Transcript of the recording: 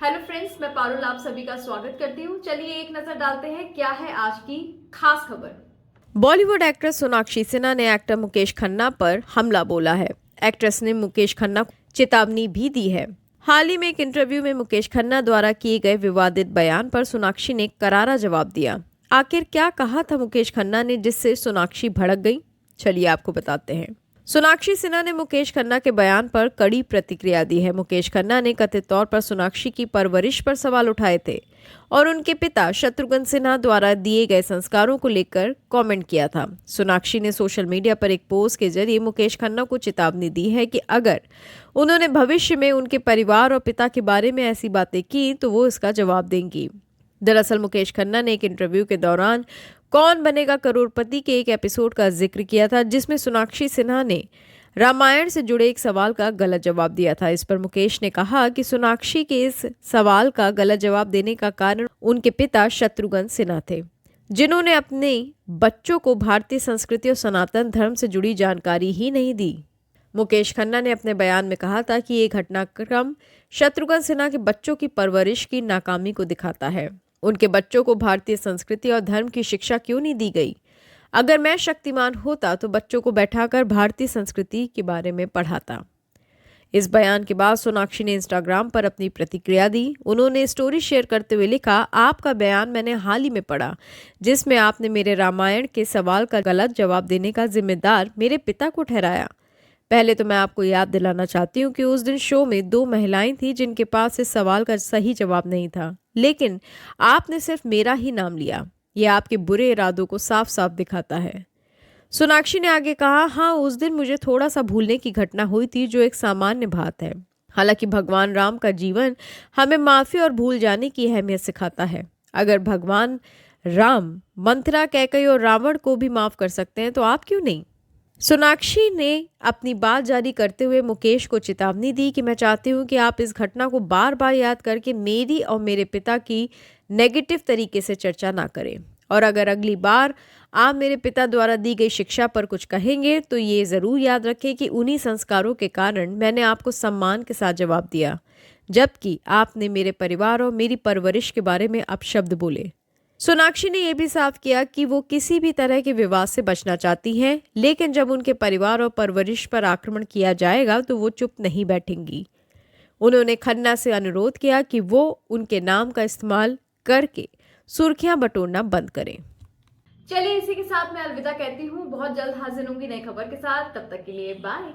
Hello friends, मैं पारुल आप सभी का स्वागत करती हूँ। चलिए एक नजर डालते हैं क्या है आज की खास खबर। बॉलीवुड एक्ट्रेस सोनाक्षी सिन्हा ने एक्टर मुकेश खन्ना पर हमला बोला है। एक्ट्रेस ने मुकेश खन्ना को चेतावनी भी दी है। हाल ही में एक इंटरव्यू में मुकेश खन्ना द्वारा किए गए विवादित बयान पर सोनाक्षी ने करारा जवाब दिया। आखिर क्या कहा था मुकेश खन्ना ने जिससे सोनाक्षी भड़क गई? चलिए आपको बताते हैं। सोनाक्षी सिन्हा ने मुकेश खन्ना के बयान पर कड़ी प्रतिक्रिया दी है। मुकेश खन्ना ने कथित तौर पर सोनाक्षी की परवरिश पर सवाल उठाए थे और उनके पिता शत्रुघ्न सिन्हा द्वारा दिए गए संस्कारों को लेकर कमेंट किया था। सोनाक्षी ने सोशल मीडिया पर एक पोस्ट के जरिए मुकेश खन्ना को चेतावनी दी है कि अगर उन्होंने भविष्य में उनके परिवार और पिता के बारे में ऐसी बातें की तो वो इसका जवाब देंगी। दरअसल मुकेश खन्ना ने एक इंटरव्यू के दौरान कौन बनेगा करोड़पति के एक एपिसोड का जिक्र किया था, जिसमें सोनाक्षी सिन्हा ने रामायण से जुड़े एक सवाल का गलत जवाब दिया था। इस पर मुकेश ने कहा कि सोनाक्षी के इस सवाल का गलत जवाब देने का कारण उनके पिता शत्रुघ्न सिन्हा थे, जिन्होंने अपने बच्चों को भारतीय संस्कृति और सनातन धर्म से जुड़ी जानकारी ही नहीं दी। मुकेश खन्ना ने अपने बयान में कहा था कि ये घटनाक्रम शत्रुघ्न सिन्हा के बच्चों की परवरिश की नाकामी को दिखाता है। उनके बच्चों को भारतीय संस्कृति और धर्म की शिक्षा क्यों नहीं दी गई? अगर मैं शक्तिमान होता तो बच्चों को बैठाकर भारतीय संस्कृति के बारे में पढ़ाता। इस बयान के बाद सोनाक्षी ने इंस्टाग्राम पर अपनी प्रतिक्रिया दी। उन्होंने स्टोरी शेयर करते हुए लिखा, आपका बयान मैंने हाल ही में पढ़ा, जिसमें आपने मेरे रामायण के सवाल का गलत जवाब देने का जिम्मेदार मेरे पिता को ठहराया। पहले तो मैं आपको याद दिलाना चाहती हूँ कि उस दिन शो में 2 महिलाएं थीं जिनके पास इस सवाल का सही जवाब नहीं था, लेकिन आपने सिर्फ मेरा ही नाम लिया। यह आपके बुरे इरादों को साफ साफ दिखाता है। सोनाक्षी ने आगे कहा, हाँ उस दिन मुझे थोड़ा सा भूलने की घटना हुई थी जो एक सामान्य बात है। हालांकि भगवान राम का जीवन हमें माफी और भूल जाने की अहमियत सिखाता है। अगर भगवान राम मंथरा, कैकेयी और रावण को भी माफ कर सकते हैं तो आप क्यों नहीं? सोनाक्षी ने अपनी बात जारी करते हुए मुकेश को चेतावनी दी कि मैं चाहती हूं कि आप इस घटना को बार बार याद करके मेरी और मेरे पिता की नेगेटिव तरीके से चर्चा ना करें, और अगर अगली बार आप मेरे पिता द्वारा दी गई शिक्षा पर कुछ कहेंगे तो ये ज़रूर याद रखें कि उन्हीं संस्कारों के कारण मैंने आपको सम्मान के साथ जवाब दिया, जबकि आपने मेरे परिवार और मेरी परवरिश के बारे में अपशब्द बोले। सोनाक्षी ने यह भी साफ किया कि वो किसी भी तरह के विवाद से बचना चाहती हैं, लेकिन जब उनके परिवार और परवरिश पर आक्रमण किया जाएगा तो वो चुप नहीं बैठेंगी। उन्होंने खन्ना से अनुरोध किया कि वो उनके नाम का इस्तेमाल करके सुर्खियां बटोरना बंद करें। चलिए इसी के साथ मैं अलविदा कहती हूँ। बहुत जल्द हाजिर होंगी नई खबर के साथ। तब तक के लिए बाय।